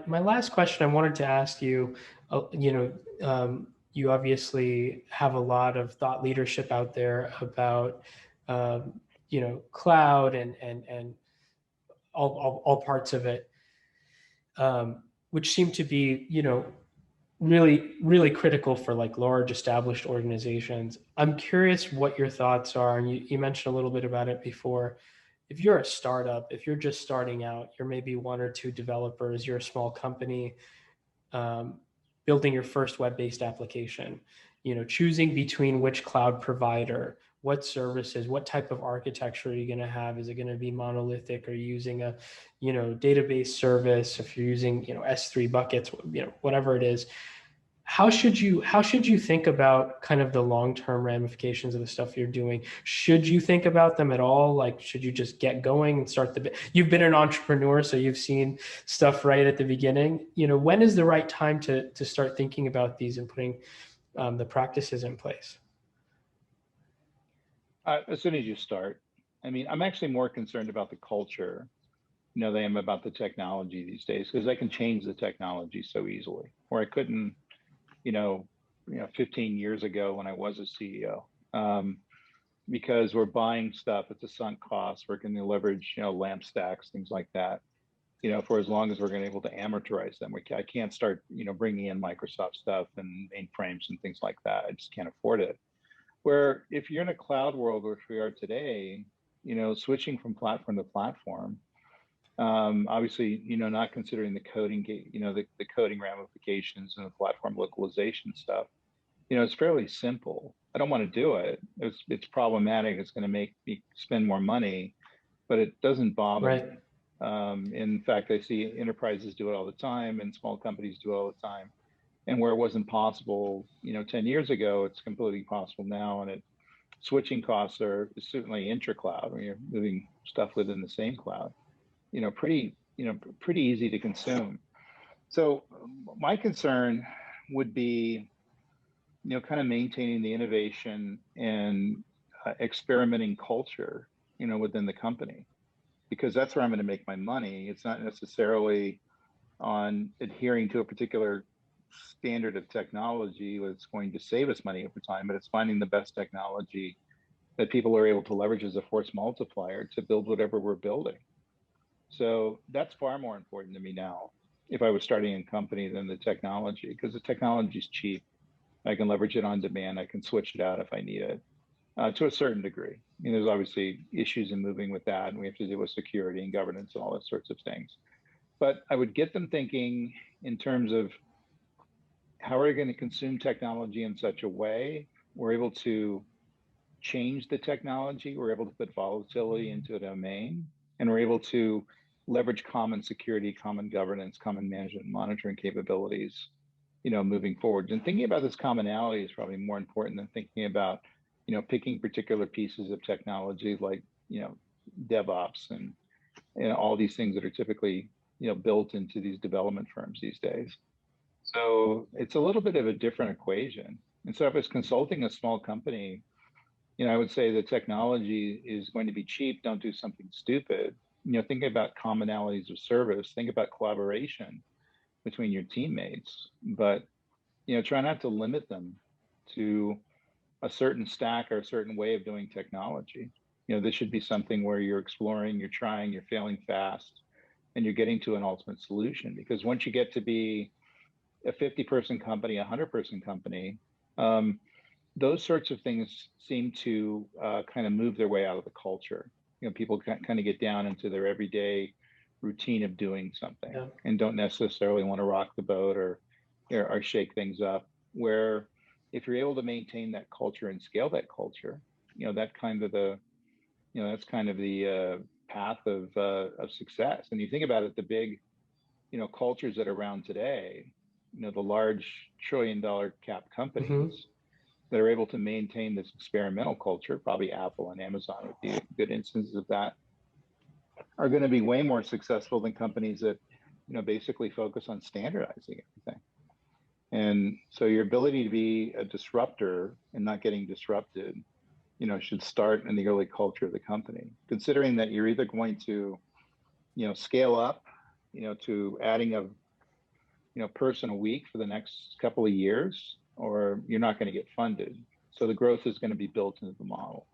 my last question I wanted to ask you, you obviously have a lot of thought leadership out there about, cloud and all parts of it, which seem to be, really critical for like large established organizations. I'm curious what your thoughts are, and you mentioned a little bit about it before. If you're a startup, if you're just starting out, you're maybe one or two developers, you're a small company, um, building your first web-based application, choosing between which cloud provider, what services, what type of architecture are you going to have? Is it going to be monolithic? Are you using a, database service? If you're using, S3 buckets, whatever it is, how should you think about kind of the long-term ramifications of the stuff you're doing? Should you think about them at all? Like, should you just get going and start you've been an entrepreneur, so you've seen stuff right at the beginning. When is the right time to start thinking about these and putting the practices in place? As soon as you start. I mean, I'm actually more concerned about the culture, than I am about the technology these days, because I can change the technology so easily, or I couldn't, you know, 15 years ago when I was a CEO. Because we're buying stuff at the sunk cost, we're going to leverage, lamp stacks, things like that, for as long as we're going to be able to amortize them. I can't start, bringing in Microsoft stuff and mainframes and things like that. I just can't afford it. Where if you're in a cloud world, which we are today, switching from platform to platform, obviously, not considering the coding, the coding ramifications and the platform localization stuff, it's fairly simple. I don't want to do it. It's problematic. It's going to make me spend more money, but it doesn't bother Right. me. In fact, I see enterprises do it all the time and small companies do it all the time. And where it wasn't possible, 10 years ago, it's completely possible now. And switching costs are certainly intra-cloud when you're moving stuff within the same cloud, pretty easy to consume. So my concern would be, kind of maintaining the innovation and experimenting culture, within the company, because that's where I'm going to make my money. It's not necessarily on adhering to a particular standard of technology that's going to save us money over time, but it's finding the best technology that people are able to leverage as a force multiplier to build whatever we're building. So that's far more important to me now, if I was starting a company, than the technology, because the technology is cheap. I can leverage it on demand. I can switch it out if I need it, to a certain degree. There's obviously issues in moving with that, and we have to deal with security and governance and all those sorts of things. But I would get them thinking in terms of how are we going to consume technology in such a way we're able to change the technology, we're able to put volatility into a domain, and we're able to leverage common security, common governance, common management and monitoring capabilities, moving forward. And thinking about this commonality is probably more important than thinking about, picking particular pieces of technology like, DevOps and all these things that are typically, built into these development firms these days. So it's a little bit of a different equation. And so if I was consulting a small company, I would say the technology is going to be cheap. Don't do something stupid. Think about commonalities of service. Think about collaboration between your teammates, but try not to limit them to a certain stack or a certain way of doing technology. This should be something where you're exploring, you're trying, you're failing fast, and you're getting to an ultimate solution. Because once you get to be a 50-person company, a 100-person company, those sorts of things seem to kind of move their way out of the culture. People kind of get down into their everyday routine of doing something, Yeah. and don't necessarily want to rock the boat or shake things up. Where if you're able to maintain that culture and scale that culture, that's kind of the path of success. And you think about it, the big, cultures that are around today, the large trillion-dollar cap companies, Mm-hmm. that are able to maintain this experimental culture, probably Apple and Amazon would be good instances of that, are going to be way more successful than companies that, basically focus on standardizing everything. And so your ability to be a disruptor and not getting disrupted, should start in the early culture of the company, considering that you're either going to, scale up, to adding of person a week for the next couple of years, or you're not going to get funded. So the growth is going to be built into the model.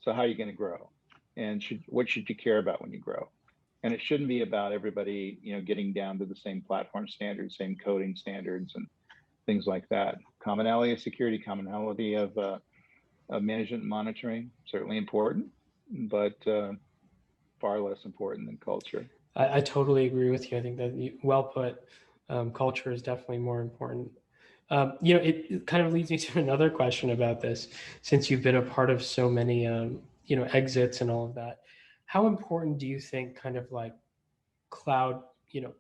So how are you going to grow? And what should you care about when you grow? And it shouldn't be about everybody, getting down to the same platform standards, same coding standards, and things like that. Commonality of security, commonality of management and monitoring, certainly important, but far less important than culture. I totally agree with you. I think that well put. Culture is definitely more important. It kind of leads me to another question about this, since you've been a part of so many, exits and all of that. How important do you think kind of like cloud,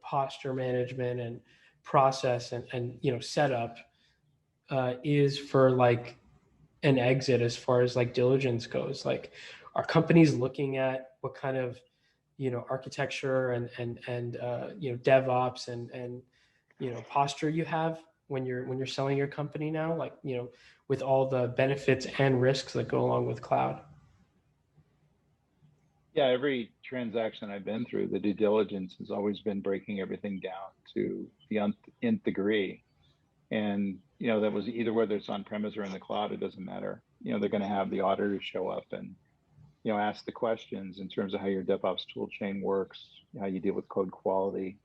posture management and process and setup is for like an exit as far as like diligence goes? Like, are companies looking at what kind of architecture and DevOps and posture you have when you're selling your company now, like with all the benefits and risks that go along with cloud? Yeah, every transaction I've been through, the due diligence has always been breaking everything down to the nth degree. And that was either whether it's on premise or in the cloud, it doesn't matter. They're going to have the auditors show up and ask the questions in terms of how your DevOps tool chain works, how you deal with code quality,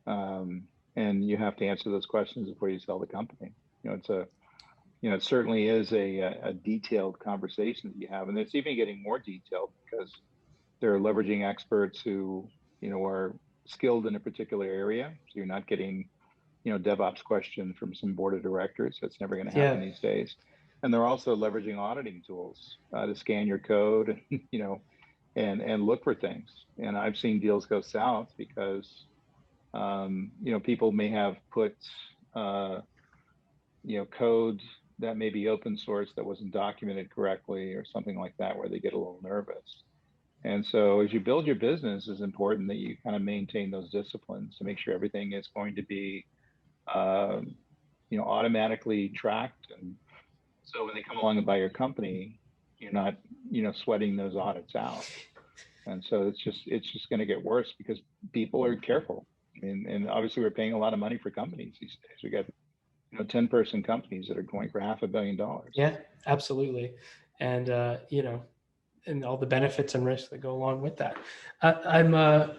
and you have to answer those questions before you sell the company. It certainly is a detailed conversation that you have, and it's even getting more detailed because they're leveraging experts who are skilled in a particular area. So you're not getting DevOps question from some board of directors. That's never going to happen these days. And they're also leveraging auditing tools to scan your code, and look for things. And I've seen deals go south because, people may have put, code that may be open source that wasn't documented correctly or something like that, where they get a little nervous. And so as you build your business, it's important that you kind of maintain those disciplines to make sure everything is going to be, automatically tracked. And so when they come along and buy your company, you're not, sweating those audits out. And so it's just going to get worse because people are careful. And obviously we're paying a lot of money for companies these days. We got 10-person companies that are going for $500 million. Yeah, absolutely. And and all the benefits and risks that go along with that. I'm a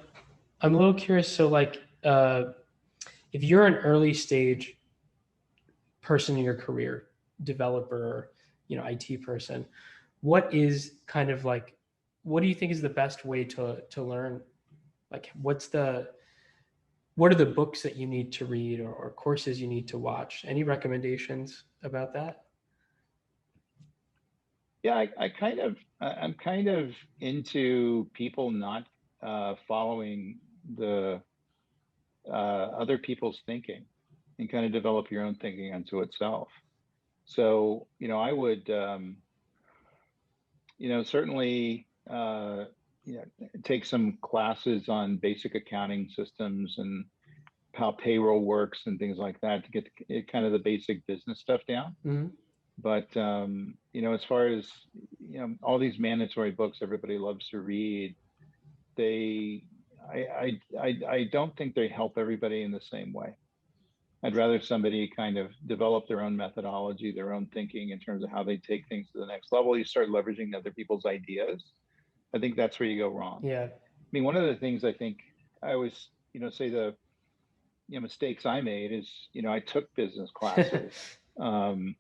little curious. So like, if you're an early stage person in your career, developer, IT person, what is kind of like, what do you think is the best way to learn? Like, what are the books that you need to read, or courses you need to watch? Any recommendations about that? Yeah, I'm kind of into people not following the other people's thinking, and kind of develop your own thinking unto itself. So, I would, certainly, take some classes on basic accounting systems and how payroll works and things like that to get kind of the basic business stuff down. Mm-hmm. But, as far as, all these mandatory books everybody loves to read, I don't think they help everybody in the same way. I'd rather somebody kind of develop their own methodology, their own thinking in terms of how they take things to the next level. You start leveraging other people's ideas. I think that's where you go wrong. Yeah. I mean, one of the things I think I always, say the mistakes I made is, I took business classes, I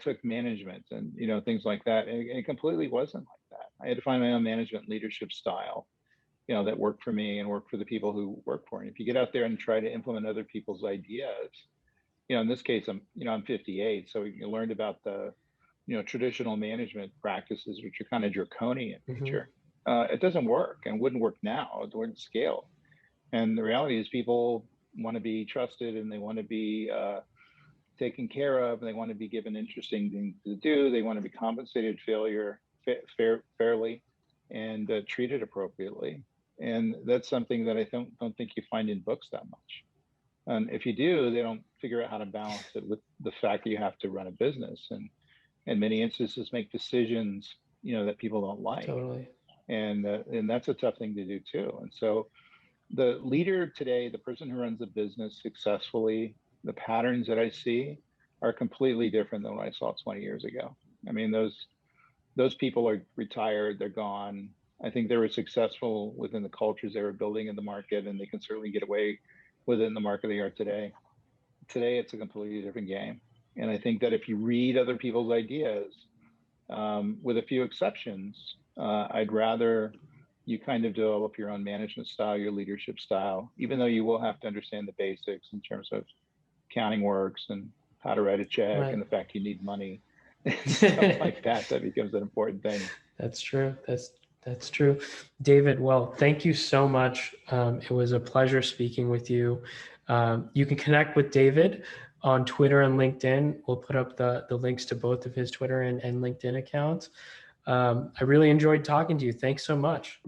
took management and things like that, and it completely wasn't like that. I had to find my own management leadership style, that worked for me and worked for the people who work for me. If you get out there and try to implement other people's ideas, in this case, I'm 58, so you learned about the traditional management practices, which are kind of draconian in nature. It doesn't work and wouldn't work now. It wouldn't scale. And the reality is people want to be trusted, and they want to be taken care of, and they want to be given interesting things to do. They want to be compensated fairly and treated appropriately. And that's something that I don't think you find in books that much. And if you do, they don't figure out how to balance it with the fact that you have to run a business, and in many instances make decisions that people don't like. Totally. And that's a tough thing to do too. And so the leader today, the person who runs a business successfully, the patterns that I see are completely different than what I saw 20 years ago. I mean, those people are retired, they're gone. I think they were successful within the cultures they were building in the market, and they can certainly get away within the market they are today. Today, it's a completely different game. And I think that if you read other people's ideas, with a few exceptions, I'd rather you kind of develop your own management style, your leadership style, even though you will have to understand the basics in terms of accounting works and how to write a check Right. and the fact you need money and stuff like that. That becomes an important thing. That's true. That's true. David, well, thank you so much. It was a pleasure speaking with you. You can connect with David on Twitter and LinkedIn. We'll put up the links to both of his Twitter and LinkedIn accounts. I really enjoyed talking to you. Thanks so much.